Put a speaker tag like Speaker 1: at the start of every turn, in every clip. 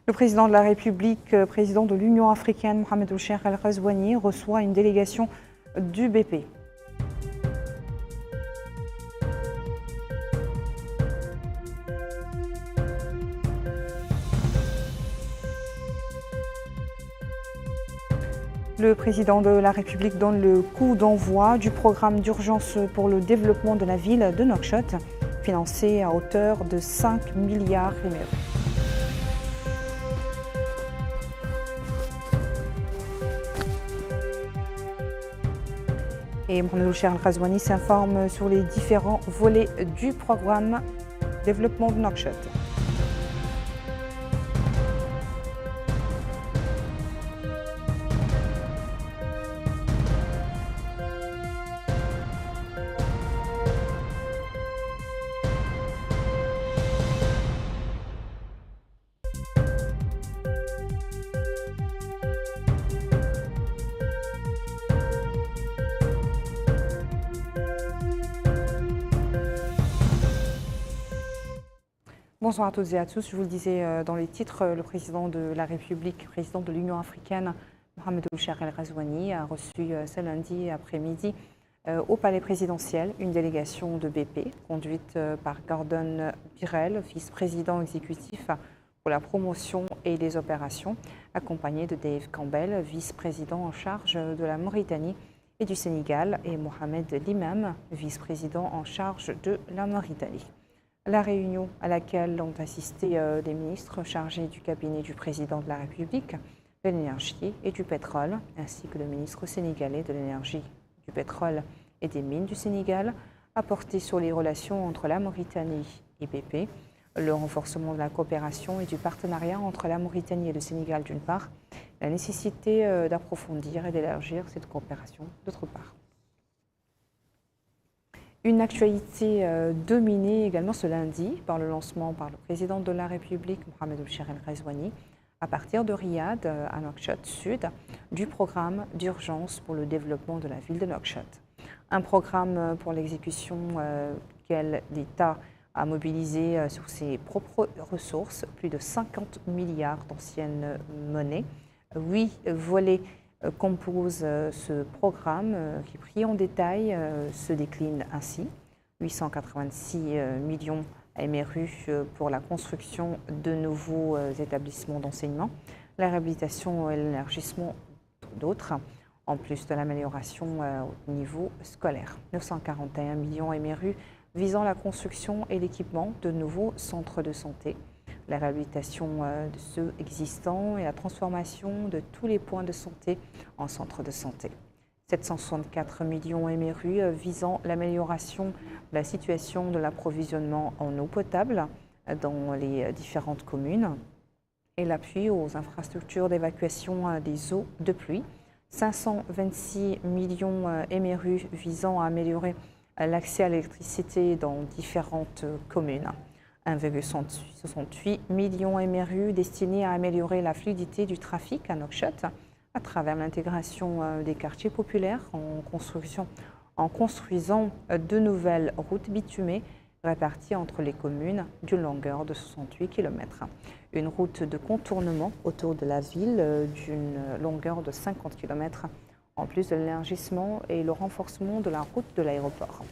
Speaker 1: Le président de la République, président de l'Union africaine, Mohamed Ould Cheikh Al Ghazouani, reçoit une délégation du BP. Le président de la République donne le coup d'envoi du programme d'urgence pour le développement de la ville de Nouakchott, financé à hauteur de 5 milliards €. Et Mohamed Ould Cheikh Al Ghazouani s'informe sur les différents volets du programme développement de Nouakchott. Bonsoir à toutes et à tous. Je vous le disais dans les titres, le président de la République, président de l'Union africaine, Mohamed Ould Cheikh Al Ghazouani, a reçu ce lundi après-midi au palais présidentiel une délégation de BP conduite par Gordon Birrell, vice-président exécutif pour la promotion et les opérations, accompagné de Dave Campbell, vice-président en charge de la Mauritanie et du Sénégal, et Mohamed Limam, vice-président en charge de la Mauritanie. La réunion à laquelle ont assisté les ministres chargés du cabinet du président de la République, de l'énergie et du pétrole, ainsi que le ministre sénégalais de l'énergie, du pétrole et des mines du Sénégal, a porté sur les relations entre la Mauritanie et BP, le renforcement de la coopération et du partenariat entre la Mauritanie et le Sénégal d'une part, la nécessité d'approfondir et d'élargir cette coopération d'autre part. Une actualité dominée également ce lundi par le lancement par le président de la République, Mohamed Ould Cheikh Al Ghazouani, à partir de Riyad, à Nouakchott Sud, du programme d'urgence pour le développement de la ville de Nouakchott. Un programme pour l'exécution duquel l'État a mobilisé sur ses propres ressources plus de 50 milliards d'anciennes monnaies. 8 volets compose ce programme qui, pris en détail, se décline ainsi. 886 millions MRU pour la construction de nouveaux établissements d'enseignement, la réhabilitation et l'élargissement d'autres, en plus de l'amélioration au niveau scolaire. 941 millions MRU visant la construction et l'équipement de nouveaux centres de santé, la réhabilitation de ceux existants et la transformation de tous les points de santé en centres de santé. 764 millions MRU visant l'amélioration de la situation de l'approvisionnement en eau potable dans les différentes communes et l'appui aux infrastructures d'évacuation des eaux de pluie. 526 millions MRU visant à améliorer l'accès à l'électricité dans différentes communes. 1,68 millions MRU destinés à améliorer la fluidité du trafic à Nouakchott à travers l'intégration des quartiers populaires en construisant de nouvelles routes bitumées réparties entre les communes d'une longueur de 68 km. Une route de contournement autour de la ville d'une longueur de 50 km, en plus de l'élargissement et le renforcement de la route de l'aéroport.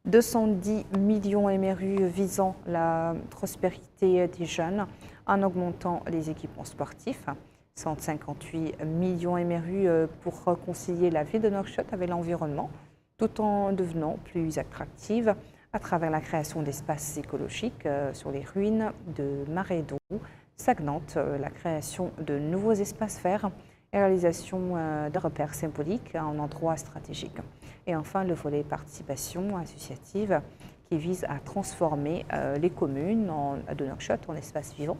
Speaker 1: 210 millions MRU visant la prospérité des jeunes en augmentant les équipements sportifs. 158 millions MRU pour concilier la ville de Nouakchott avec l'environnement, tout en devenant plus attractive à travers la création d'espaces écologiques sur les ruines de marais d'eau stagnantes, la création de nouveaux espaces verts et la réalisation de repères symboliques en endroits stratégiques. Et enfin, le volet participation associative qui vise à transformer les communes de Nouakchott en espaces vivants,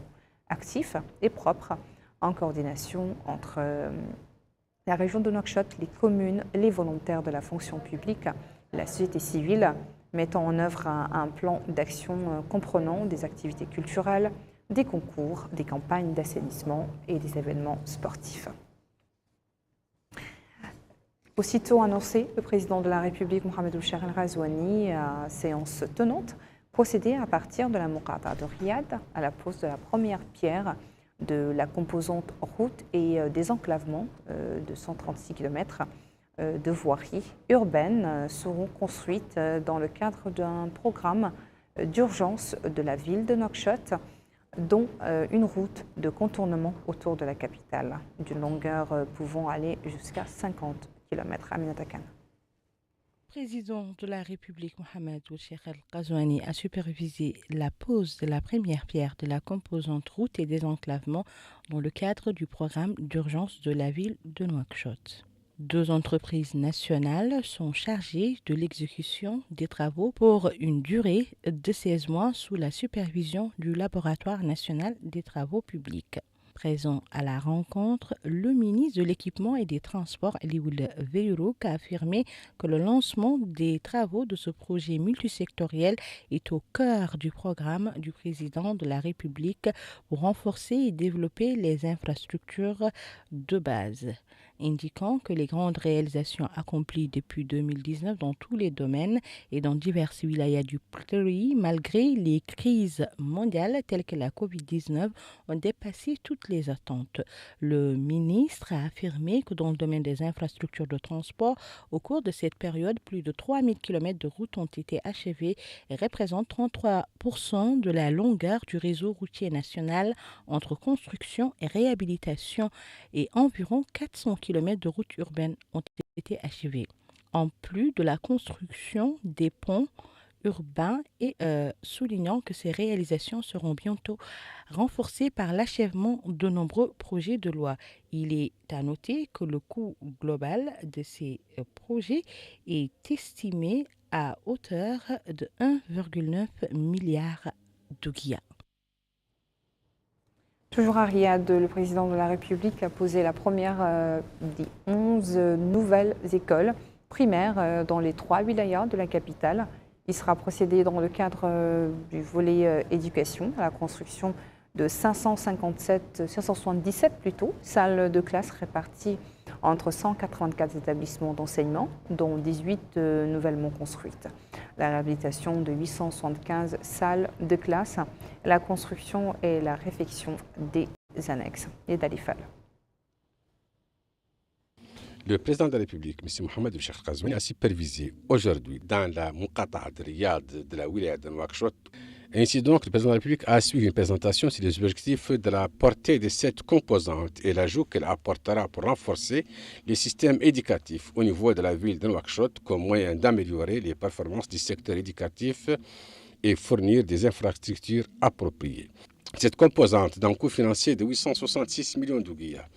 Speaker 1: actifs et propres, en coordination entre la région de Nouakchott, les communes, les volontaires de la fonction publique, la société civile, mettant en œuvre un plan d'action comprenant des activités culturelles, des concours, des campagnes d'assainissement et des événements sportifs. Aussitôt annoncé, le président de la République, Mohamed Ould Cheikh Al Ghazouani, à séance tenante, procédé à partir de la Moukata de Riyad à la pose de la première pierre de la composante route et désenclavement de 136 km de voiries urbaines seront construites dans le cadre d'un programme d'urgence de la ville de Nouakchott, dont une route de contournement autour de la capitale, d'une longueur pouvant aller jusqu'à 50 km. Aminata Khan.
Speaker 2: Le président de la République, Mohamed Ould Al-Ghazouani, a supervisé la pose de la première pierre de la composante route et désenclavement dans le cadre du programme d'urgence de la ville de Nouakchott. 2 entreprises nationales sont chargées de l'exécution des travaux pour une durée de 16 mois sous la supervision du Laboratoire national des travaux publics. Présent à la rencontre, le ministre de l'Équipement et des Transports, Alioune Veyrouk, a affirmé que le lancement des travaux de ce projet multisectoriel est au cœur du programme du président de la République pour renforcer et développer les infrastructures de base, indiquant que les grandes réalisations accomplies depuis 2019 dans tous les domaines et dans diverses wilayas du pays, malgré les crises mondiales telles que la COVID-19, ont dépassé toutes les attentes. Le ministre a affirmé que dans le domaine des infrastructures de transport, au cours de cette période, plus de 3000 km de routes ont été achevées et représentent 33% de la longueur du réseau routier national entre construction et réhabilitation, et environ 400 km de routes urbaines ont été achevées. En plus de la construction des ponts urbains et soulignant que ces réalisations seront bientôt renforcées par l'achèvement de nombreux projets de loi. Il est à noter que le coût global de ces projets est estimé à hauteur de 1,9 milliard de guillas.
Speaker 1: Toujours à Riyad, le président de la République a posé la première des 11 nouvelles écoles primaires dans les 3 wilayas de la capitale. Il sera procédé dans le cadre du volet éducation à la construction de 577 salles de classe réparties entre 184 établissements d'enseignement, dont 18 nouvellement construites. La réhabilitation de 875 salles de classe, la construction et la réfection des annexes. Et d'Alifal.
Speaker 3: Le président de la République, M. Mohamed Ould Al-Ghazouani, a supervisé aujourd'hui dans la Muqata'a de Riyad de la wilaya de Nouakchott. Ainsi donc, le président de la République a suivi une présentation sur les objectifs de la portée de cette composante et l'ajout qu'elle apportera pour renforcer les systèmes éducatifs au niveau de la ville de Nouakchott comme moyen d'améliorer les performances du secteur éducatif et fournir des infrastructures appropriées. Cette composante d'un coût financier de 866 millions de guillas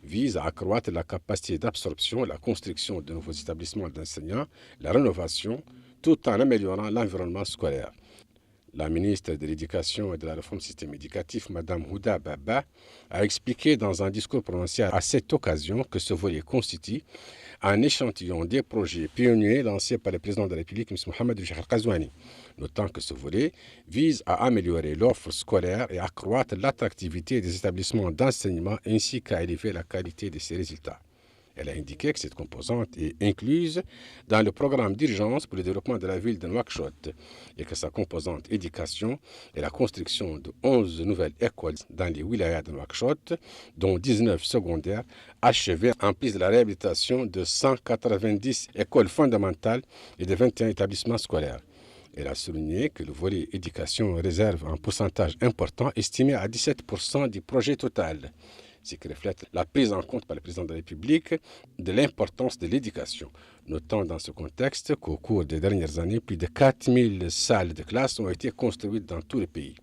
Speaker 3: vise à accroître la capacité d'absorption, la construction de nouveaux établissements d'enseignants, la rénovation, tout en améliorant l'environnement scolaire. La ministre de l'Éducation et de la Réforme du système éducatif, Mme Houda Baba, a expliqué dans un discours prononcé à cette occasion que ce volet constitue un échantillon des projets pionniers lancés par le président de la République, M. Mohamed Ould Al-Ghazouani, notant que ce volet vise à améliorer l'offre scolaire et accroître l'attractivité des établissements d'enseignement ainsi qu'à élever la qualité de ses résultats. Elle a indiqué que cette composante est incluse dans le programme d'urgence pour le développement de la ville de Nouakchott et que sa composante éducation est la construction de 11 nouvelles écoles dans les wilayas de Nouakchott, dont 19 secondaires achevées, en plus de la réhabilitation de 190 écoles fondamentales et de 21 établissements scolaires. Elle a souligné que le volet éducation réserve un pourcentage important estimé à 17% du projet total, ce qui reflète la prise en compte par le président de la République de l'importance de l'éducation, notant dans ce contexte qu'au cours des dernières années, plus de 4000 salles de classe ont été construites dans tout le pays.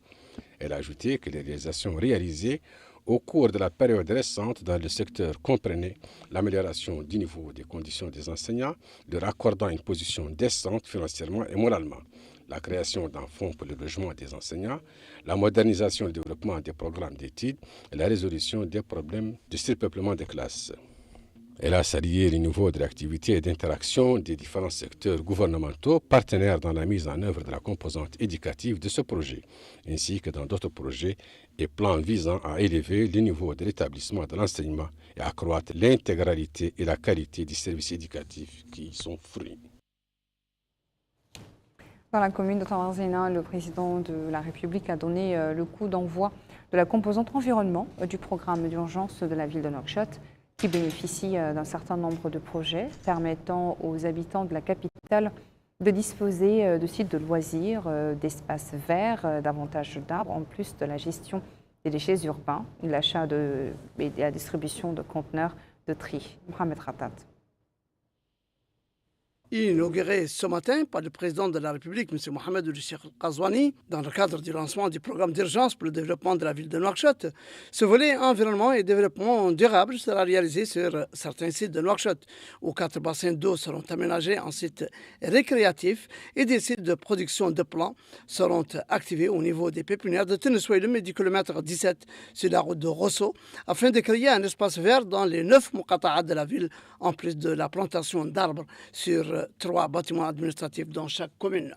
Speaker 3: Elle a ajouté que les réalisations réalisées au cours de la période récente dans le secteur comprenaient l'amélioration du niveau des conditions des enseignants, leur accordant une position décente financièrement et moralement, la création d'un fonds pour le logement des enseignants, la modernisation et le développement des programmes d'études et la résolution des problèmes de surpeuplement des classes. Elle a salué le niveau de l'activité et d'interaction des différents secteurs gouvernementaux partenaires dans la mise en œuvre de la composante éducative de ce projet, ainsi que dans d'autres projets et plans visant à élever le niveau de l'établissement de l'enseignement et accroître l'intégralité et la qualité des services éducatifs qui y sont fruits.
Speaker 1: Dans la commune de Tawarzena, le président de la République a donné le coup d'envoi de la composante environnement du programme d'urgence de la ville de Nouakchott, qui bénéficie d'un certain nombre de projets permettant aux habitants de la capitale de disposer de sites de loisirs, d'espaces verts, davantage d'arbres, en plus de la gestion des déchets urbains, l'achat et la distribution de conteneurs de tri. Mohamed Khatat.
Speaker 4: Inauguré ce matin par le président de la République, M. Mohamed Cheikh Al-Qazouani, dans le cadre du lancement du programme d'urgence pour le développement de la ville de Nouakchott. Ce volet environnement et développement durable sera réalisé sur certains sites de Nouakchott, où 4 bassins d'eau seront aménagés en sites récréatifs et des sites de production de plants seront activés au niveau des pépinières de Tenneswelum et du kilomètre 17 sur la route de Rosso, afin de créer un espace vert dans les 9 muqata'at de la ville, en plus de la plantation d'arbres sur 3 bâtiments administratifs dans chaque commune.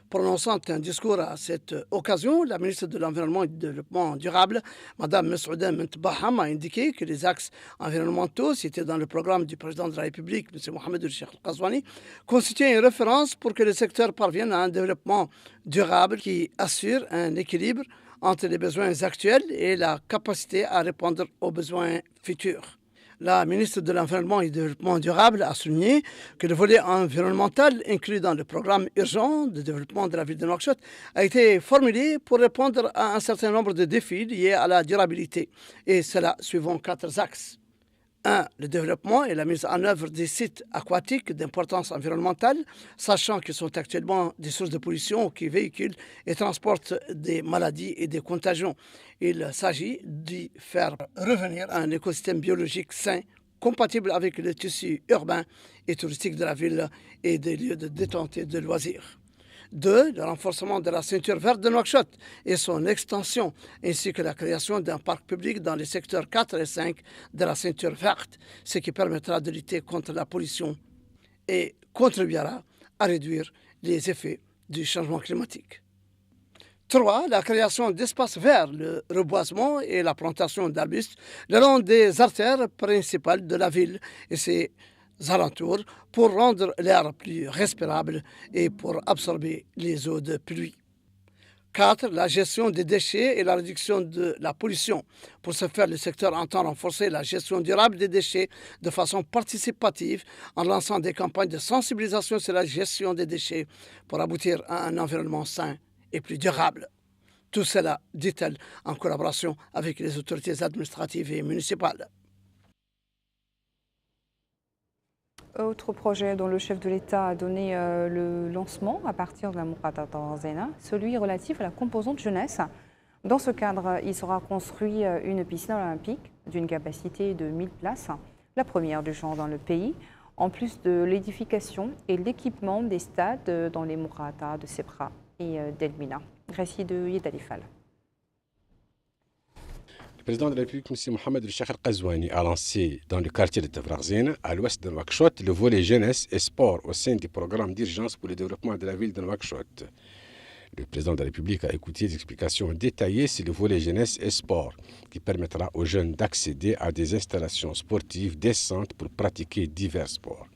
Speaker 4: Prononçant un discours à cette occasion, la ministre de l'Environnement et du Développement durable, Mme Messouda Mentbaham, a indiqué que les axes environnementaux cités dans le programme du président de la République, M. Mohamed Cheikh Al-Qazouani, constituent une référence pour que le secteur parvienne à un développement durable qui assure un équilibre entre les besoins actuels et la capacité à répondre aux besoins futurs. La ministre de l'Environnement et du Développement durable a souligné que le volet environnemental inclus dans le programme urgent de développement de la ville de Nouakchott a été formulé pour répondre à un certain nombre de défis liés à la durabilité, et cela suivant 4 axes. 1. Le développement et la mise en œuvre des sites aquatiques d'importance environnementale, sachant qu'ils sont actuellement des sources de pollution qui véhiculent et transportent des maladies et des contagions. Il s'agit d'y faire revenir un écosystème biologique sain, compatible avec le tissu urbain et touristique de la ville et des lieux de détente et de loisirs. 2. Le renforcement de la ceinture verte de Nouakchott et son extension, ainsi que la création d'un parc public dans les secteurs 4 et 5 de la ceinture verte, ce qui permettra de lutter contre la pollution et contribuera à réduire les effets du changement climatique. 3. La création d'espaces verts, le reboisement et la plantation d'arbustes le long des artères principales de la ville et ses alentours pour rendre l'air plus respirable et pour absorber les eaux de pluie. 4. La gestion des déchets et la réduction de la pollution. Pour ce faire, le secteur entend renforcer la gestion durable des déchets de façon participative en lançant des campagnes de sensibilisation sur la gestion des déchets pour aboutir à un environnement sain et plus durable. Tout cela, dit-elle, en collaboration avec les autorités administratives et municipales.
Speaker 1: Autre projet dont le chef de l'État a donné le lancement à partir de la Muqata Tawarzena, celui relatif à la composante jeunesse. Dans ce cadre, il sera construit une piscine olympique d'une capacité de 1000 places, la première du genre dans le pays, en plus de l'édification et l'équipement des stades dans les Muqata de Sebra et d'Elmina. Récit de Yedalifal.
Speaker 3: Le président de la République, M. Mohamed Cheikh Al-Qazouani, a lancé dans le quartier de Tawarzena, à l'ouest de Nouakchott, le volet jeunesse et sport au sein du programme d'urgence pour le développement de la ville de Nouakchott. Le président de la République a écouté des explications détaillées sur le volet jeunesse et sport, qui permettra aux jeunes d'accéder à des installations sportives décentes pour pratiquer divers sports.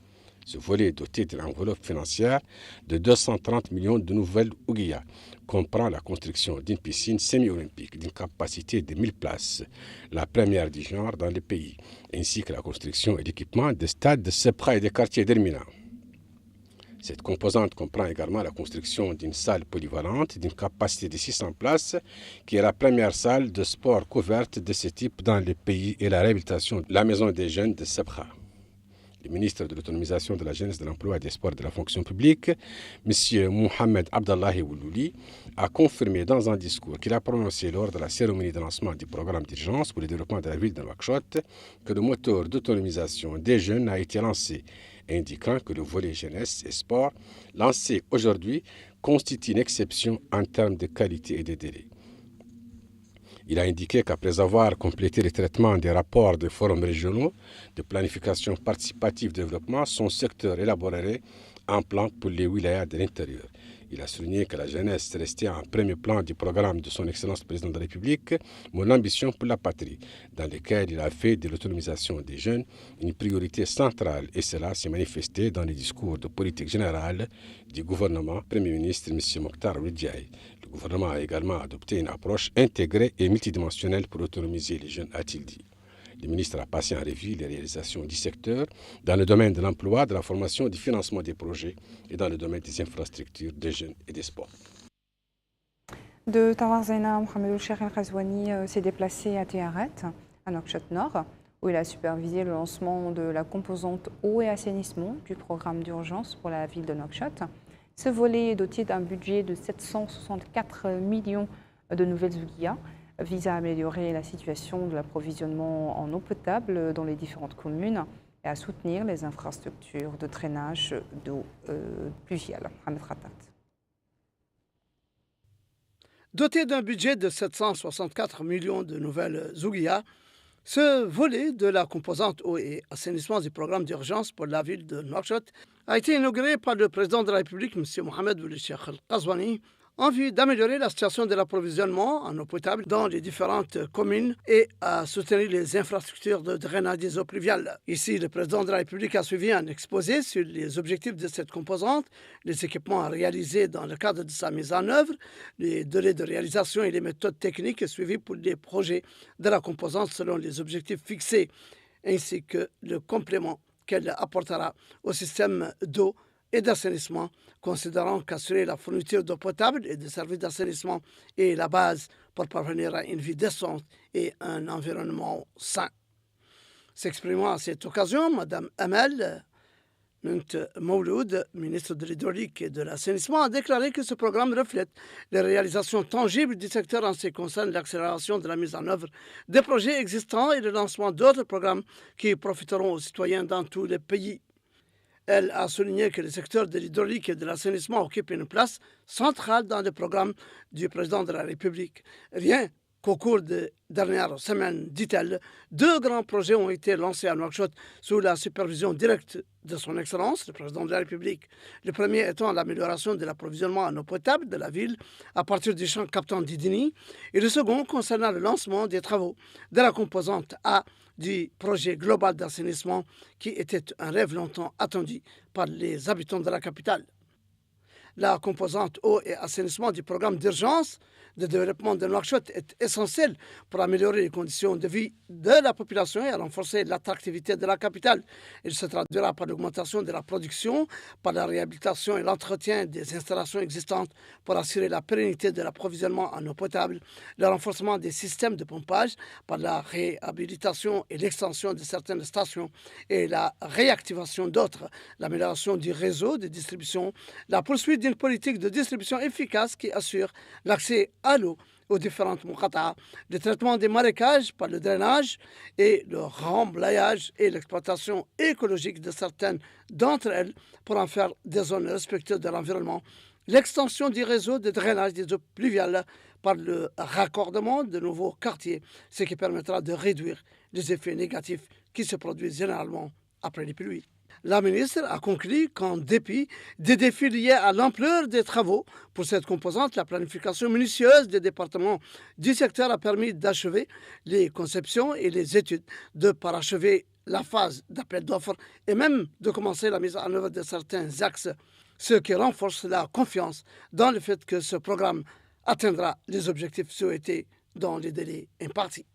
Speaker 3: Ce volet est doté d'une enveloppe financière de 230 millions de nouvelles ouguiyas, comprend la construction d'une piscine semi-olympique d'une capacité de 1000 places, la première du genre dans le pays, ainsi que la construction et l'équipement des stades de Sebra et des quartiers d'Elmina. Cette composante comprend également la construction d'une salle polyvalente d'une capacité de 600 places, qui est la première salle de sport couverte de ce type dans le pays, et la réhabilitation de la maison des jeunes de Sebra. Le ministre de l'Autonomisation de la Jeunesse, de l'Emploi et des Sports et de la Fonction publique, M. Mohamed Abdallahi Woulouli, a confirmé dans un discours qu'il a prononcé lors de la cérémonie de lancement du programme d'urgence pour le développement de la ville de Nouakchott que le moteur d'autonomisation des jeunes a été lancé, indiquant que le volet jeunesse et sport lancé aujourd'hui constitue une exception en termes de qualité et de délai. Il a indiqué qu'après avoir complété le traitement des rapports des forums régionaux de planification participative de développement, son secteur élaborerait un plan pour les wilayas de l'intérieur. Il a souligné que la jeunesse restait en premier plan du programme de son Excellence le Président de la République, Mon ambition pour la patrie, dans lequel il a fait de l'autonomisation des jeunes une priorité centrale et cela s'est manifesté dans les discours de politique générale du gouvernement Premier ministre M. Mokhtar Ould-Diaye. Le gouvernement a également adopté une approche intégrée et multidimensionnelle pour autonomiser les jeunes, a-t-il dit. Le ministre a passé en revue les réalisations du secteur dans le domaine de l'emploi, de la formation et du financement des projets et dans le domaine des infrastructures, des jeunes et des sports.
Speaker 1: De Tawar Zena, Mohamed Cheikh El-Ghazouani s'est déplacé à Tiaret, à Nouakchott-Nord, où il a supervisé le lancement de la composante eau et assainissement du programme d'urgence pour la ville de Nouakchott. Ce volet est doté d'un budget de 764 millions de nouvelles ouguiyas, vise à améliorer la situation de l'approvisionnement en eau potable dans les différentes communes et à soutenir les infrastructures de drainage d'eau pluviale. Mohamed Khattat.
Speaker 4: Doté d'un budget de 764 millions de nouvelles ouguiyas, ce volet de la composante eau et assainissement du programme d'urgence pour la ville de Nouakchott a été inauguré par le président de la République, M. Mohamed Ould Cheikh El-Ghazouani, en vue d'améliorer la situation de l'approvisionnement en eau potable dans les différentes communes et à soutenir les infrastructures de drainage des eaux pluviales. Ici, le président de la République a suivi un exposé sur les objectifs de cette composante, les équipements à réaliser dans le cadre de sa mise en œuvre, les délais de réalisation et les méthodes techniques suivies pour les projets de la composante selon les objectifs fixés, ainsi que le complément qu'elle apportera au système d'eau et d'assainissement, considérant qu'assurer la fourniture d'eau potable et de services d'assainissement est la base pour parvenir à une vie décente et un environnement sain. S'exprimant à cette occasion, Mme Amel Mouloud, ministre de l'Hydraulique et de l'Assainissement, a déclaré que ce programme reflète les réalisations tangibles du secteur en ce qui concerne l'accélération de la mise en œuvre des projets existants et le lancement d'autres programmes qui profiteront aux citoyens dans tous les pays. Elle a souligné que le secteur de l'hydraulique et de l'assainissement occupe une place centrale dans le programme du président de la République. Rien qu'au cours des dernières semaines, dit-elle, 2 grands projets ont été lancés à Nouakchott sous la supervision directe de son Excellence, le président de la République. Le premier étant l'amélioration de l'approvisionnement en eau potable de la ville à partir du champ captant d'Idini, et le second concernant le lancement des travaux de la composante A du projet global d'assainissement qui était un rêve longtemps attendu par les habitants de la capitale. La composante eau et assainissement du programme d'urgence de développement de Nouakchott est essentielle pour améliorer les conditions de vie de la population et à renforcer l'attractivité de la capitale. Il se traduira par l'augmentation de la production, par la réhabilitation et l'entretien des installations existantes pour assurer la pérennité de l'approvisionnement en eau potable, le renforcement des systèmes de pompage, par la réhabilitation et l'extension de certaines stations et la réactivation d'autres, l'amélioration du réseau de distribution, la poursuite d'une politique de distribution efficace qui assure l'accès à l'eau aux différentes muqata'a, le traitement des marécages par le drainage et le remblayage et l'exploitation écologique de certaines d'entre elles pour en faire des zones respectueuses de l'environnement, l'extension du réseau de drainage des eaux pluviales par le raccordement de nouveaux quartiers, ce qui permettra de réduire les effets négatifs qui se produisent généralement après les pluies. La ministre a conclu qu'en dépit des défis liés à l'ampleur des travaux pour cette composante, la planification minutieuse des départements du secteur a permis d'achever les conceptions et les études, de parachever la phase d'appel d'offres et même de commencer la mise en œuvre de certains axes, ce qui renforce la confiance dans le fait que ce programme atteindra les objectifs souhaités dans les délais impartis.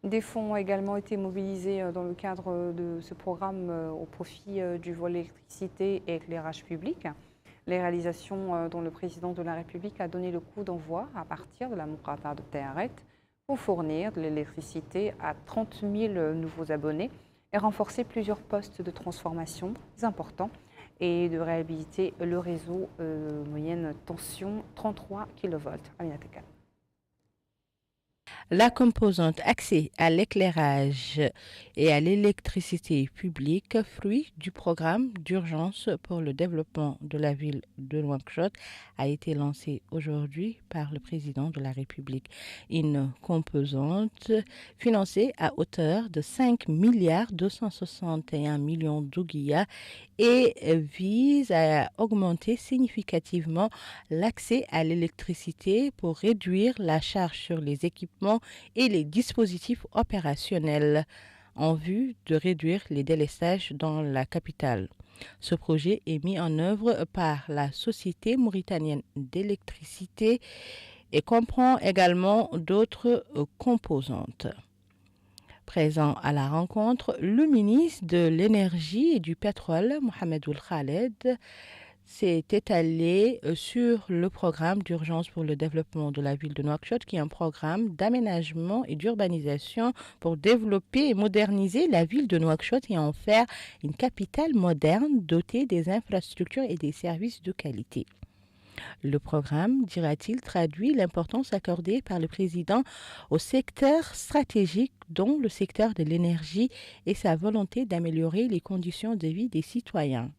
Speaker 1: Des fonds ont également été mobilisés dans le cadre de ce programme au profit du volet électricité et éclairage public. Les réalisations dont le président de la République a donné le coup d'envoi à partir de la muqata'a de Tiaret pour fournir de l'électricité à 30 000 nouveaux abonnés et renforcer plusieurs postes de transformation importants et de réhabiliter le réseau moyenne tension 33 kV. Amina Tekal.
Speaker 2: La composante accès à l'éclairage et à l'électricité publique, fruit du programme d'urgence pour le développement de la ville de Nouakchott, a été lancée aujourd'hui par le président de la République. Une composante financée à hauteur de 5 milliards 261 millions d'ouguiyas et vise à augmenter significativement l'accès à l'électricité pour réduire la charge sur les équipements et les dispositifs opérationnels en vue de réduire les délestages dans la capitale. Ce projet est mis en œuvre par la Société mauritanienne d'électricité et comprend également d'autres composantes. Présent à la rencontre, le ministre de l'Énergie et du Pétrole, Mohamed Ould Khaled, s'est étalé sur le programme d'urgence pour le développement de la ville de Nouakchott, qui est un programme d'aménagement et d'urbanisation pour développer et moderniser la ville de Nouakchott et en faire une capitale moderne dotée des infrastructures et des services de qualité. Le programme, dira-t-il, traduit l'importance accordée par le président au secteur stratégique, dont le secteur de l'énergie, et sa volonté d'améliorer les conditions de vie des citoyens.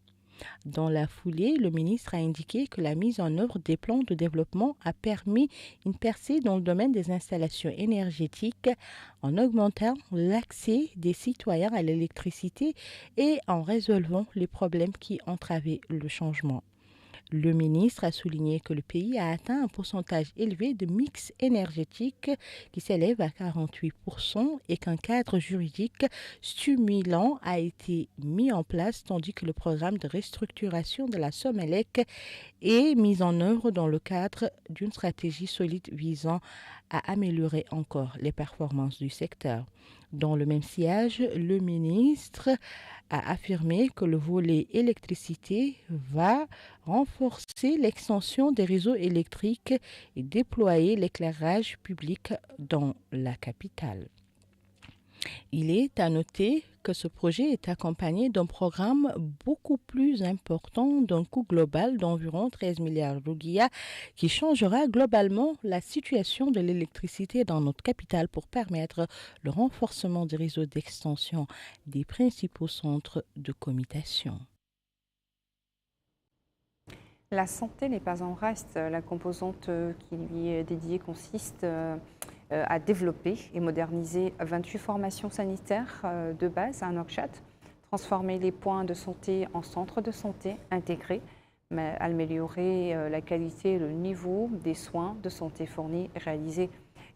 Speaker 2: Dans la foulée, le ministre a indiqué que la mise en œuvre des plans de développement a permis une percée dans le domaine des installations énergétiques en augmentant l'accès des citoyens à l'électricité et en résolvant les problèmes qui entravaient le changement. Le ministre a souligné que le pays a atteint un pourcentage élevé de mix énergétique qui s'élève à 48% et qu'un cadre juridique stimulant a été mis en place tandis que le programme de restructuration de la Somelec est mis en œuvre dans le cadre d'une stratégie solide visant à améliorer encore les performances du secteur. Dans le même sillage, le ministre a affirmé que le volet électricité va renforcer l'extension des réseaux électriques et déployer l'éclairage public dans la capitale. Il est à noter que ce projet est accompagné d'un programme beaucoup plus important, d'un coût global d'environ 13 milliards d'ouguiyas qui changera globalement la situation de l'électricité dans notre capitale pour permettre le renforcement des réseaux d'extension des principaux centres de commutation.
Speaker 1: La santé n'est pas en reste. La composante qui lui est dédiée consiste à développer et moderniser 28 formations sanitaires de base à Nouakchott, transformer les points de santé en centres de santé intégrés, mais améliorer la qualité et le niveau des soins de santé fournis et réaliser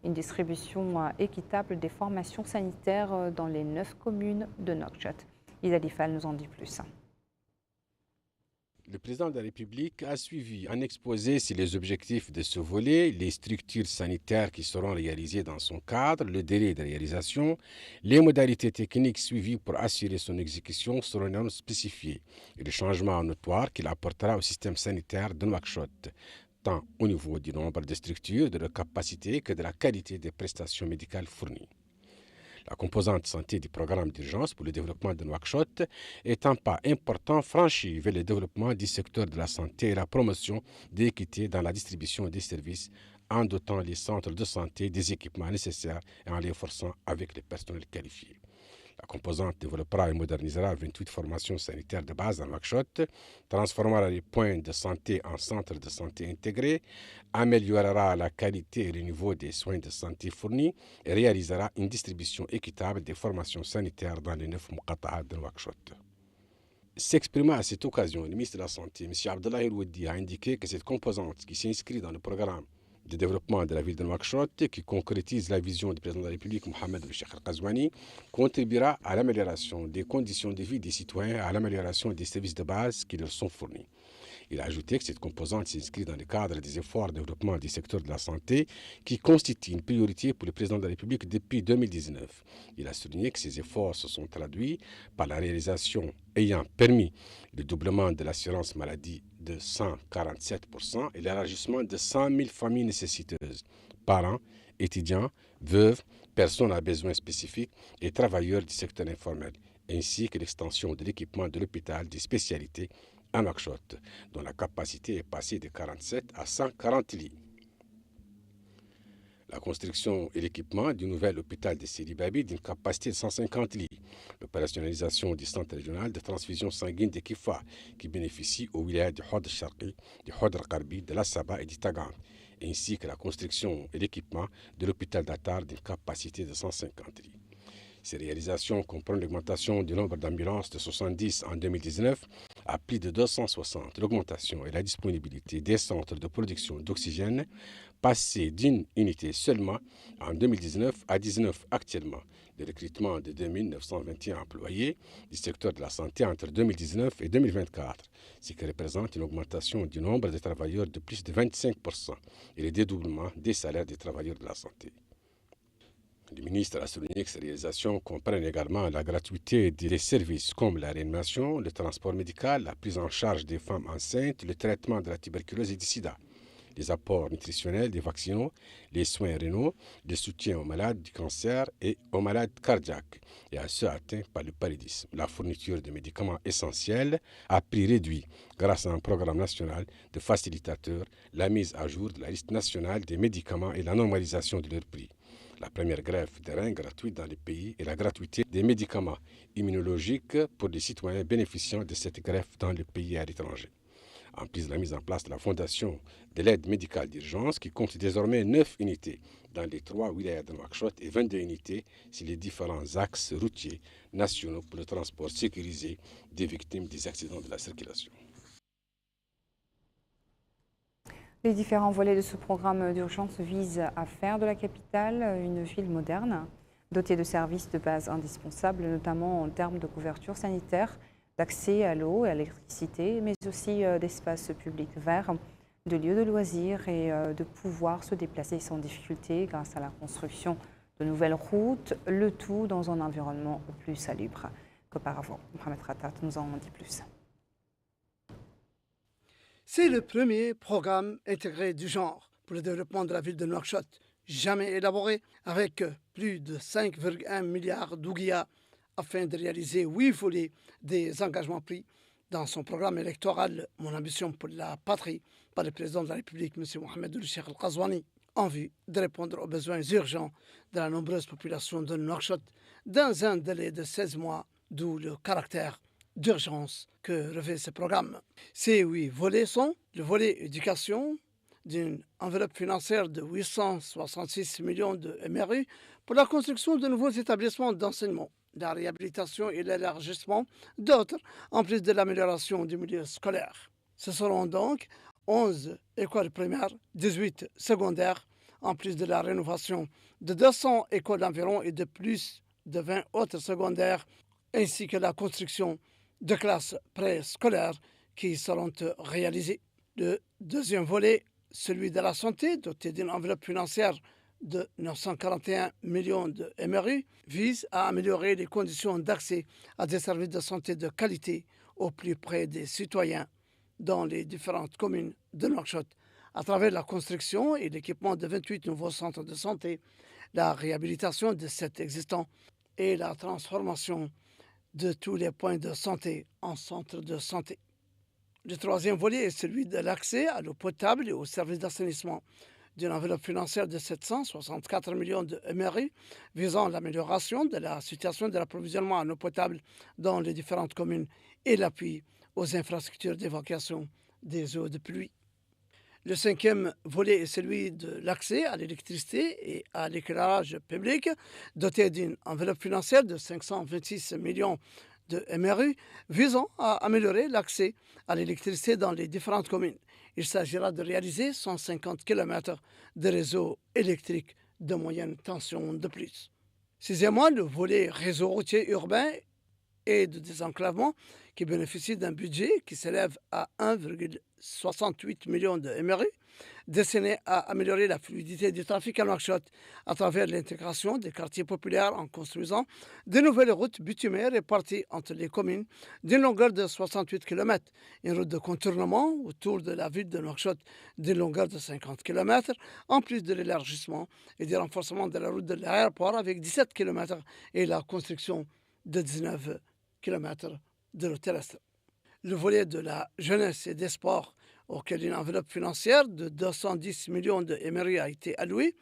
Speaker 1: une distribution équitable des formations sanitaires dans les 9 communes de Nouakchott. Isali Fall nous en dit plus.
Speaker 3: Le président de la République a suivi un exposé sur les objectifs de ce volet, les structures sanitaires qui seront réalisées dans son cadre, le délai de réalisation, les modalités techniques suivies pour assurer son exécution seront spécifiées et les changements notoires qu'il apportera au système sanitaire de Nouakchott, tant au niveau du nombre de structures, de leur capacité que de la qualité des prestations médicales fournies. La composante santé du programme d'urgence pour le développement de Nouakchott est un pas important franchi vers le développement du secteur de la santé et la promotion de l'équité dans la distribution des services en dotant les centres de santé des équipements nécessaires et en les forçant avec les personnels qualifiés. La composante développera et modernisera 28 formations sanitaires de base dans Nouakchott, transformera les points de santé en centres de santé intégrés, améliorera la qualité et le niveau des soins de santé fournis et réalisera une distribution équitable des formations sanitaires dans les 9 muqata'at de Nouakchott. S'exprimant à cette occasion, le ministre de la Santé, M. Abdoulaye El-Weddi, a indiqué que cette composante qui s'inscrit dans le programme de développement de la ville de Nouakchott, qui concrétise la vision du président de la République, Mohamed Cheikh Al-Qazouani, contribuera à l'amélioration des conditions de vie des citoyens et à l'amélioration des services de base qui leur sont fournis. Il a ajouté que cette composante s'inscrit dans le cadre des efforts de développement du secteur de la santé qui constitue une priorité pour le président de la République depuis 2019. Il a souligné que ces efforts se sont traduits par la réalisation ayant permis le doublement de l'assurance maladie de 147% et l'élargissement de 100 000 familles nécessiteuses, parents, étudiants, veuves, personnes à besoins spécifiques et travailleurs du secteur informel, ainsi que l'extension de l'équipement de l'hôpital des spécialités à Nouakchott, dont la capacité est passée de 47 à 140 lits. La construction et l'équipement du nouvel hôpital de Sidi Babi d'une capacité de 150 lits. L'opérationnalisation du centre régional de transfusion sanguine de Kifa qui bénéficie aux wilayas du Hod al-Sharqi, du Hod al-Qarbi, de la Saba et du Tagam, ainsi que la construction et l'équipement de l'hôpital d'Attar d'une capacité de 150 lits. Ces réalisations comprennent l'augmentation du nombre d'ambulances de 70 en 2019 à plus de 260, l'augmentation et la disponibilité des centres de production d'oxygène passé d'une unité seulement en 2019 à 19 actuellement, le recrutement de 2921 employés du secteur de la santé entre 2019 et 2024, ce qui représente une augmentation du nombre de travailleurs de plus de 25% et le dédoublement des salaires des travailleurs de la santé. Le ministre a souligné que ces réalisations comprennent également la gratuité des services comme la réanimation, le transport médical, la prise en charge des femmes enceintes, le traitement de la tuberculose et du sida, les apports nutritionnels des vaccinaux, les soins rénaux, le soutien aux malades du cancer et aux malades cardiaques et à ceux atteints par le paludisme, la fourniture de médicaments essentiels à prix réduit grâce à un programme national de facilitateurs, la mise à jour de la liste nationale des médicaments et la normalisation de leur prix, la première greffe de reins gratuite dans le pays et la gratuité des médicaments immunologiques pour les citoyens bénéficiant de cette greffe dans le pays et à l'étranger. En plus de la mise en place de la Fondation de l'aide médicale d'urgence qui compte désormais 9 unités dans les 3 wilayas de Nouakchott et 22 unités sur les différents axes routiers nationaux pour le transport sécurisé des victimes des accidents de la circulation.
Speaker 1: Les différents volets de ce programme d'urgence visent à faire de la capitale une ville moderne, dotée de services de base indispensables, notamment en termes de couverture sanitaire, d'accès à l'eau et à l'électricité, mais aussi d'espaces publics verts, de lieux de loisirs et de pouvoir se déplacer sans difficulté grâce à la construction de nouvelles routes, le tout dans un environnement plus salubre qu'auparavant. Mohamed Khatat nous en dit plus.
Speaker 4: C'est le premier programme intégré du genre pour le développement de la ville de Nouakchott, jamais élaboré, avec plus de 5,1 milliards d'ouguiya afin de réaliser 8 volets des engagements pris dans son programme électoral Mon ambition pour la patrie par le président de la République, M. Mohamed Cheikh Al-Qazouani, en vue de répondre aux besoins urgents de la nombreuse population de Nouakchott dans un délai de 16 mois, d'où le caractère d'urgence que revêt ce programme. Ces 8 volets sont le volet éducation d'une enveloppe financière de 866 millions de MRU pour la construction de nouveaux établissements d'enseignement, la réhabilitation et l'élargissement d'autres, en plus de l'amélioration du milieu scolaire. Ce seront donc 11 écoles primaires, 18 secondaires, en plus de la rénovation de 200 écoles environ et de plus de 20 autres secondaires, ainsi que la construction de classes préscolaires qui seront réalisées. Le deuxième volet, celui de la santé, doté d'une enveloppe financière de 941 millions de MRU, vise à améliorer les conditions d'accès à des services de santé de qualité au plus près des citoyens dans les différentes communes de Nouakchott, à travers la construction et l'équipement de 28 nouveaux centres de santé, la réhabilitation de 7 existants et la transformation de tous les points de santé en centres de santé. Le troisième volet est celui de l'accès à l'eau potable et aux services d'assainissement, d'une enveloppe financière de 764 millions de MRI visant l'amélioration de la situation de l'approvisionnement en eau potable dans les différentes communes et l'appui aux infrastructures d'évacuation des eaux de pluie. Le cinquième volet est celui de l'accès à l'électricité et à l'éclairage public, doté d'une enveloppe financière de 526 millions de MRU visant à améliorer l'accès à l'électricité dans les différentes communes. Il s'agira de réaliser 150 km de réseaux électriques de moyenne tension de plus. Sixièmement, le volet réseau routier urbain et de désenclavement qui bénéficie d'un budget qui s'élève à 1,68 million de MRU, destiné à améliorer la fluidité du trafic à Nouakchott à travers l'intégration des quartiers populaires en construisant de nouvelles routes bitumées réparties entre les communes d'une longueur de 68 km, une route de contournement autour de la ville de Nouakchott d'une longueur de 50 km, en plus de l'élargissement et du renforcement de la route de l'aéroport avec 17 km et la construction de 19 km de l'eau terrestre. Le volet de la jeunesse et des sports, auquel une enveloppe financière de 210 millions de MRI a été allouée,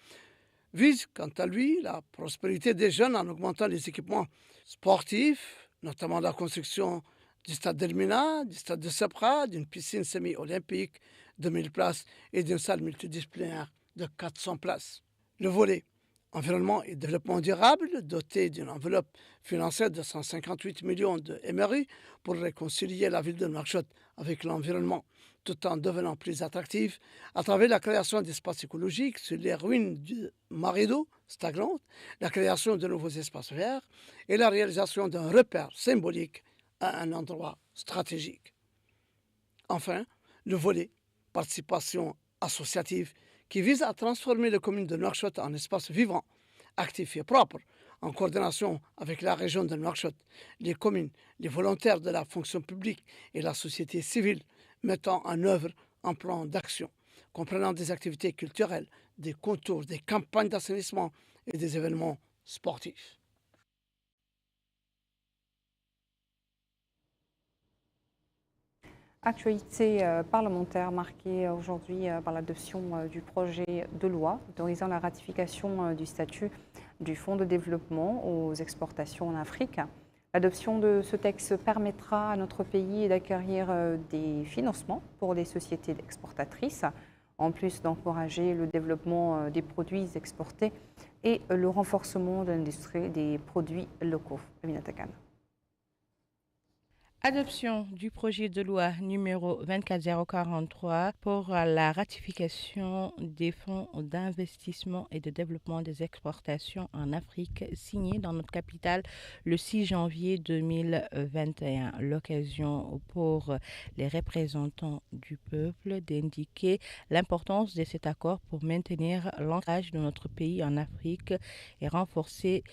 Speaker 4: vise quant à lui la prospérité des jeunes en augmentant les équipements sportifs, notamment la construction du stade d'Elmina, du stade de Sabra, d'une piscine semi-olympique de 1000 places et d'une salle multidisciplinaire de 400 places. Le volet environnement et développement durable, doté d'une enveloppe financière de 158 millions de MRI pour réconcilier la ville de Nouakchott avec l'environnement, tout en devenant plus attractive à travers la création d'espaces écologiques sur les ruines du marais d'eau stagnante, la création de nouveaux espaces verts et la réalisation d'un repère symbolique à un endroit stratégique. Enfin, le volet participation associative qui vise à transformer les communes de Nouakchott en espaces vivants, actifs et propres, en coordination avec la région de Nouakchott, les communes, les volontaires de la fonction publique et la société civile, mettant en œuvre un plan d'action, comprenant des activités culturelles, des contours, des campagnes d'assainissement et des événements sportifs.
Speaker 1: Actualité parlementaire marquée aujourd'hui par l'adoption du projet de loi autorisant la ratification du statut du Fonds de développement aux exportations en Afrique. L'adoption de ce texte permettra à notre pays d'acquérir des financements pour les sociétés exportatrices, en plus d'encourager le développement des produits exportés et le renforcement de l'industrie des produits locaux. Aminata Khan.
Speaker 2: Adoption du projet de loi numéro 24043 pour la ratification des fonds d'investissement et de développement des exportations en Afrique signé dans notre capitale le 6 janvier 2021. L'occasion pour les représentants du peuple d'indiquer l'importance de cet accord pour maintenir l'ancrage de notre pays en Afrique et renforcer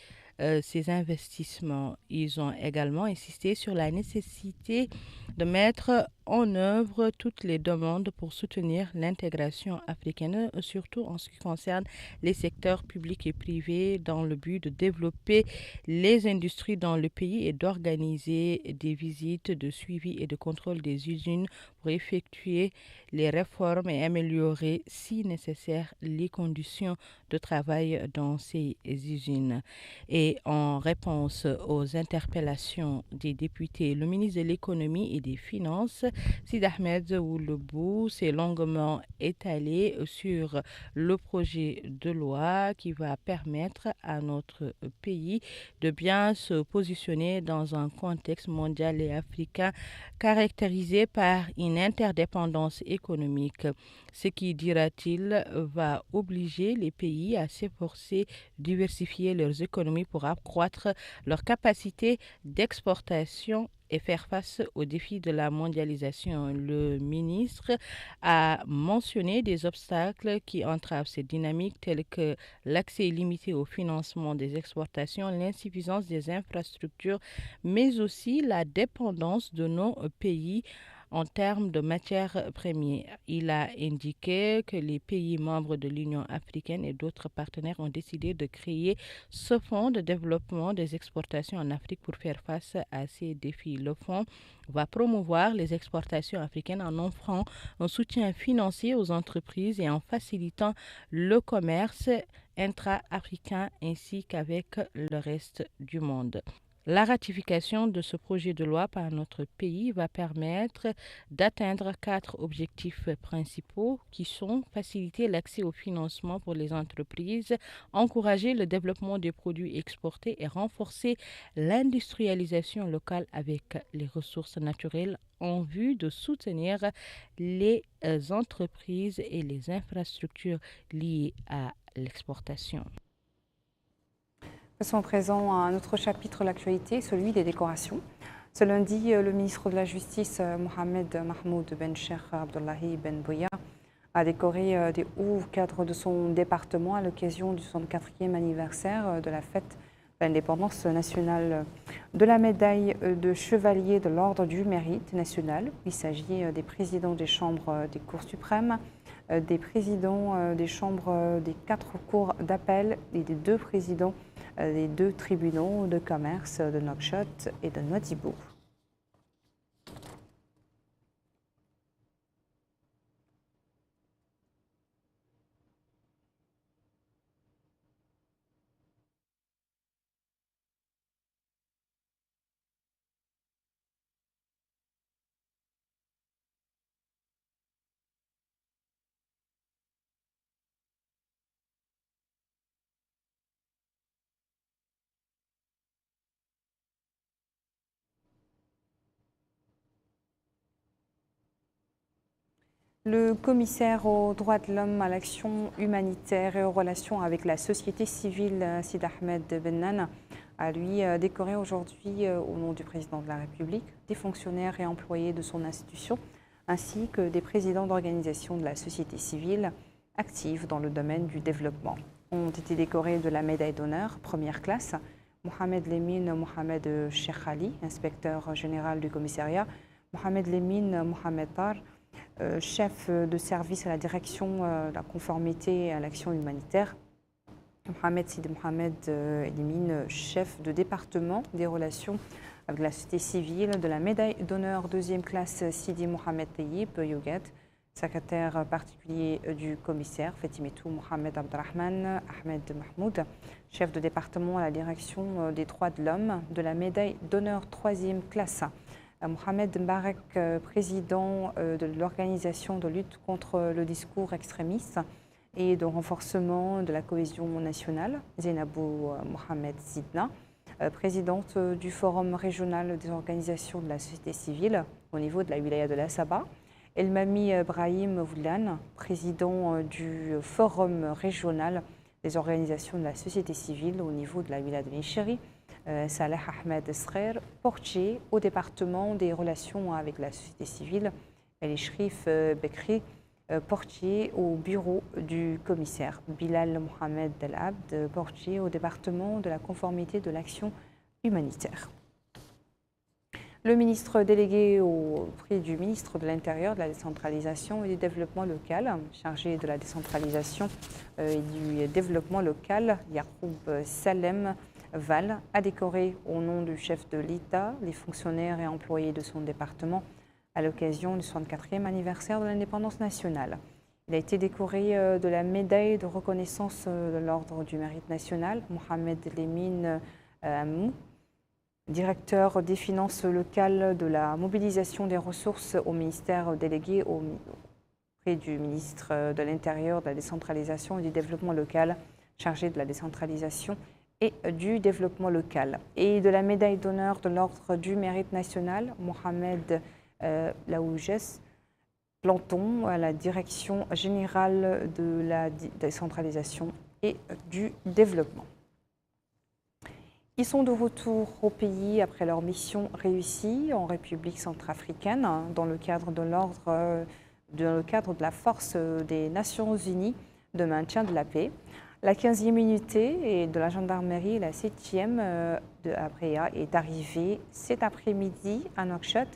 Speaker 2: ces investissements. Ils ont également insisté sur la nécessité de mettre en œuvre toutes les demandes pour soutenir l'intégration africaine, surtout en ce qui concerne les secteurs publics et privés, dans le but de développer les industries dans le pays et d'organiser des visites de suivi et de contrôle des usines pour effectuer les réformes et améliorer, si nécessaire, les conditions de travail dans ces usines. Et en réponse aux interpellations des députés, le ministre de l'économie et des finances, Sid Ahmed Ouloubou, s'est longuement étalé sur le projet de loi qui va permettre à notre pays de bien se positionner dans un contexte mondial et africain caractérisé par une interdépendance économique. Ce qui, dira-t-il, va obliger les pays à s'efforcer de diversifier leurs économies pour accroître leur capacité d'exportation et faire face aux défis de la mondialisation. Le ministre a mentionné des obstacles qui entravent cette dynamique tels que l'accès limité au financement des exportations, l'insuffisance des infrastructures, mais aussi la dépendance de nos pays en termes de matières premières. Il a indiqué que les pays membres de l'Union africaine et d'autres partenaires ont décidé de créer ce fonds de développement des exportations en Afrique pour faire face à ces défis. Le fonds va promouvoir les exportations africaines en offrant un soutien financier aux entreprises et en facilitant le commerce intra-africain ainsi qu'avec le reste du monde. La ratification de ce projet de loi par notre pays va permettre d'atteindre 4 objectifs principaux qui sont faciliter l'accès au financement pour les entreprises, encourager le développement des produits exportés et renforcer l'industrialisation locale avec les ressources naturelles en vue de soutenir les entreprises et les infrastructures liées à l'exportation.
Speaker 1: Passons à présent à un autre chapitre de l'actualité, celui des décorations. Ce lundi, le ministre de la Justice, Mohamed Mahmoud Ben Cheikh Abdullahi Ben Bouya, a décoré des hauts cadres de son département à l'occasion du 64e anniversaire de la fête de l'indépendance nationale, de la médaille de chevalier de l'Ordre du Mérite national. Il s'agit des présidents des chambres des cours suprêmes, des présidents des chambres des 4 cours d'appel et des 2 présidents des 2 tribunaux de commerce de Nouakchott et de Nouadhibou. Le commissaire aux droits de l'homme, à l'action humanitaire et aux relations avec la société civile, Sid Ahmed Bennan, a lui décoré aujourd'hui, au nom du président de la République, des fonctionnaires et employés de son institution, ainsi que des présidents d'organisations de la société civile actives dans le domaine du développement. Ont été décorés de la médaille d'honneur, première classe, Mohamed Lemine Mohamed Sheikh Ali, inspecteur général du commissariat, Mohamed Lemine Mohamed Tar, chef de service à la direction de la conformité et à l'action humanitaire, Mohamed Sid Mohamed Lemine, chef de département des relations avec la société civile, de la médaille d'honneur deuxième classe Sidi Mohamed Tayyib Yougat, secrétaire particulier du commissaire, Fatimetou Mohamed Abdrahman Ahmed Mahmoud, chef de département à la direction des droits de l'homme, de la médaille d'honneur troisième classe, Mohamed Mbarek, président de l'organisation de lutte contre le discours extrémiste et de renforcement de la cohésion nationale, Zainabou Mohamed Zidna, présidente du Forum régional des organisations de la société civile au niveau de la wilaya de la Saba, Elmami Brahim Voulan, président du Forum régional des organisations de la société civile au niveau de la wilaya de l'Inchiri, Saleh Ahmed Srer, portier au département des relations avec la société civile, et Shrif Bekri, portier au bureau du commissaire, Bilal Mohamed Del Abd, portier au département de la conformité de l'action humanitaire. Le ministre délégué auprès du ministre de l'Intérieur, de la décentralisation et du développement local, chargé de la décentralisation et du développement local, Yacoub Salem Val, a décoré au nom du chef de l'État les fonctionnaires et employés de son département à l'occasion du 64e anniversaire de l'indépendance nationale. Il a été décoré de la médaille de reconnaissance de l'Ordre du Mérite national, Mohamed Lemine Amou, directeur des finances locales, de la mobilisation des ressources au ministère délégué auprès du ministre de l'Intérieur, de la décentralisation et du développement local, chargé de la décentralisation et du développement local. Et de la médaille d'honneur de l'Ordre du Mérite national, Mohamed Laouges Planton, à la direction générale de la décentralisation et du développement. Ils sont de retour au pays après leur mission réussie en République centrafricaine dans le cadre de la force des Nations Unies de maintien de la paix. La 15e unité et de la gendarmerie et la 7e de Abrea est arrivée cet après-midi à Nouakchott,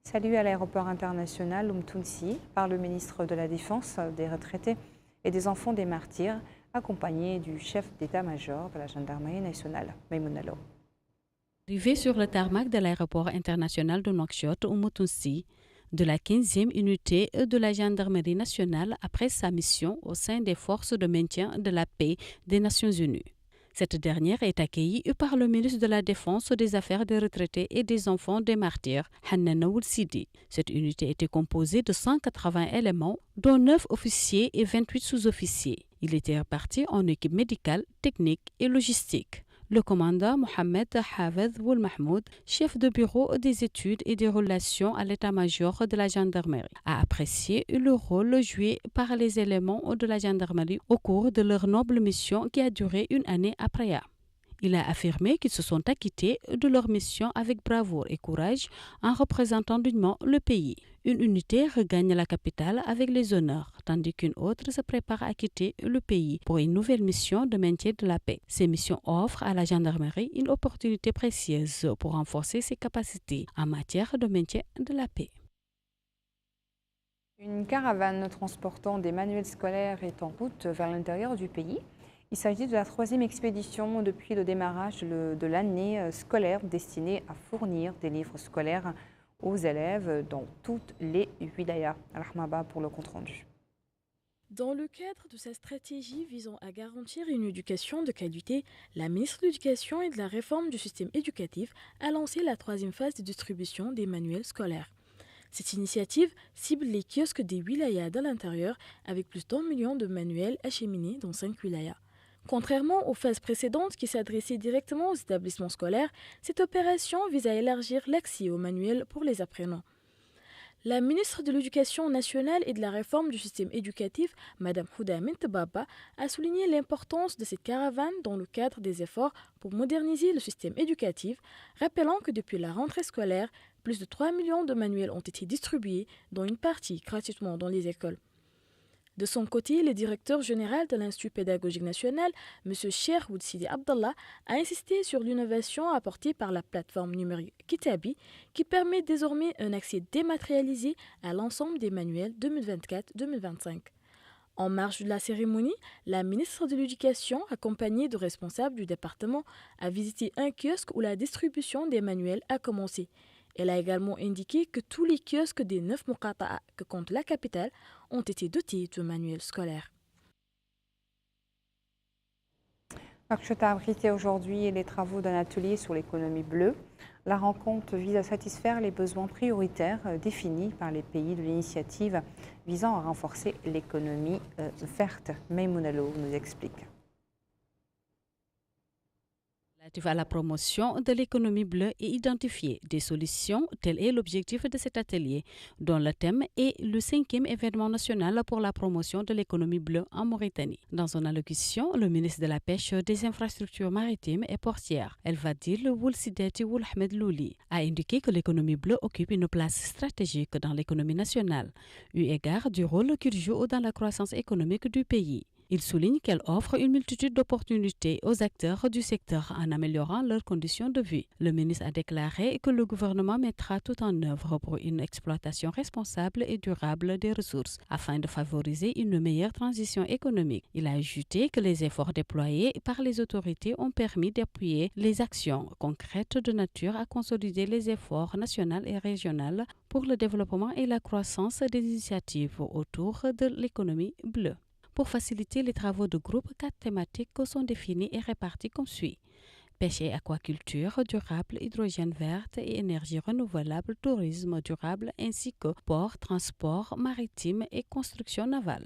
Speaker 1: saluée à l'aéroport international Umtounsi par le ministre de la Défense, des retraités et des enfants des martyrs, accompagné du chef d'état-major de la gendarmerie nationale, Maïmouna Lo.
Speaker 5: Arrivé sur le tarmac de l'aéroport international de Nouakchott, Umtounsi, de la 15e unité de la gendarmerie nationale après sa mission au sein des forces de maintien de la paix des Nations Unies. Cette dernière est accueillie par le ministre de la Défense, des Affaires des retraités et des enfants des martyrs, Hannan Ould Sidi. Cette unité était composée de 180 éléments, dont 9 officiers et 28 sous-officiers. Il était réparti en équipe médicale, technique et logistique. Le commandant Mohamed Hafez Woul Mahmoud, chef de bureau des études et des relations à l'état-major de la gendarmerie, a apprécié le rôle joué par les éléments de la gendarmerie au cours de leur noble mission qui a duré une année après. Il a affirmé qu'ils se sont acquittés de leur mission avec bravoure et courage en représentant dignement le pays. Une unité regagne la capitale avec les honneurs, tandis qu'une autre se prépare à quitter le pays pour une nouvelle mission de maintien de la paix. Ces missions offrent à la gendarmerie une opportunité précieuse pour renforcer ses capacités en matière de maintien de la paix.
Speaker 1: Une caravane transportant des manuels scolaires est en route vers l'intérieur du pays. Il s'agit de la 3e expédition depuis le démarrage de l'année scolaire destinée à fournir des livres scolaires aux élèves dans toutes les wilayas. Al-Ahmaba pour le compte-rendu.
Speaker 6: Dans le cadre de sa stratégie visant à garantir une éducation de qualité, la ministre de l'Éducation et de la réforme du système éducatif a lancé la 3e phase de distribution des manuels scolaires. Cette initiative cible les kiosques des wilayas de l'intérieur avec plus d'1 million de manuels acheminés dans 5 wilayas. Contrairement aux phases précédentes qui s'adressaient directement aux établissements scolaires, cette opération vise à élargir l'accès aux manuels pour les apprenants. La ministre de l'Éducation nationale et de la réforme du système éducatif, Mme Houda Baba, a souligné l'importance de cette caravane dans le cadre des efforts pour moderniser le système éducatif, rappelant que depuis la rentrée scolaire, plus de 3 millions de manuels ont été distribués, dont une partie gratuitement dans les écoles. De son côté, le directeur général de l'Institut pédagogique national, M. Cheikh Woudsidi Abdallah, a insisté sur l'innovation apportée par la plateforme numérique Kitabi, qui permet désormais un accès dématérialisé à l'ensemble des manuels 2024-2025. En marge de la cérémonie, la ministre de l'Éducation, accompagnée de responsables du département, a visité un kiosque où la distribution des manuels a commencé. Elle a également indiqué que tous les kiosques des 9 Muqata'a que compte la capitale ont été dotés de manuels scolaires.
Speaker 1: Nouakchott a abrité aujourd'hui les travaux d'un atelier sur l'économie bleue. La rencontre vise à satisfaire les besoins prioritaires définis par les pays de l'initiative visant à renforcer l'économie verte. Maïmounalo nous explique.
Speaker 5: Relative à la promotion de l'économie bleue et identifier des solutions, tel est l'objectif de cet atelier, dont le thème est le 5e événement national pour la promotion de l'économie bleue en Mauritanie. Dans son allocution, le ministre de la Pêche, des Infrastructures maritimes et portières, El-Fadil Woulsidati Woulahmed Louli, a indiqué que l'économie bleue occupe une place stratégique dans l'économie nationale, eu égard du rôle qu'il joue dans la croissance économique du pays. Il souligne qu'elle offre une multitude d'opportunités aux acteurs du secteur en améliorant leurs conditions de vie. Le ministre a déclaré que le gouvernement mettra tout en œuvre pour une exploitation responsable et durable des ressources afin de favoriser une meilleure transition économique. Il a ajouté que les efforts déployés par les autorités ont permis d'appuyer les actions concrètes de nature à consolider les efforts nationaux et régionaux pour le développement et la croissance des initiatives autour de l'économie bleue. Pour faciliter les travaux de groupe, 4 thématiques sont définies et réparties comme suit. Pêche et aquaculture durable, hydrogène vert et énergie renouvelable, tourisme durable, ainsi que port, transport maritime et construction navale.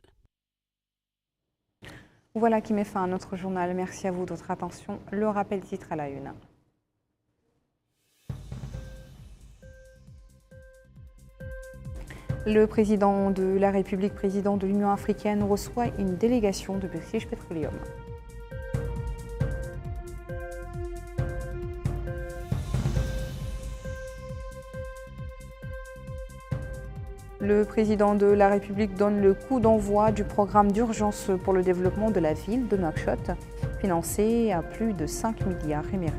Speaker 1: Voilà qui met fin à notre journal. Merci à vous de votre attention. Le rappel titre à la une. Le président de la République, président de l'Union africaine, reçoit une délégation de British Petroleum. Le président de la République donne le coup d'envoi du programme d'urgence pour le développement de la ville de Nouakchott, financé à plus de 5 milliards émerus.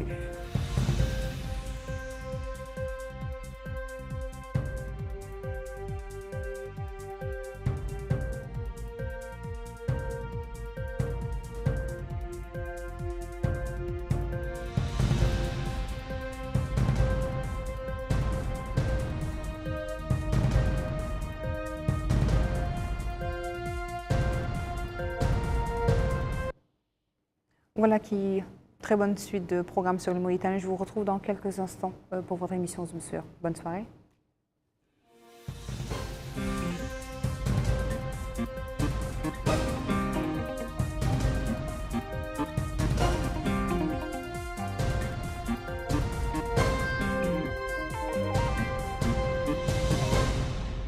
Speaker 1: Voilà qui très bonne suite de programmes sur le Mauritanie. Je vous retrouve dans quelques instants pour votre émission Zoom sur. Bonne soirée.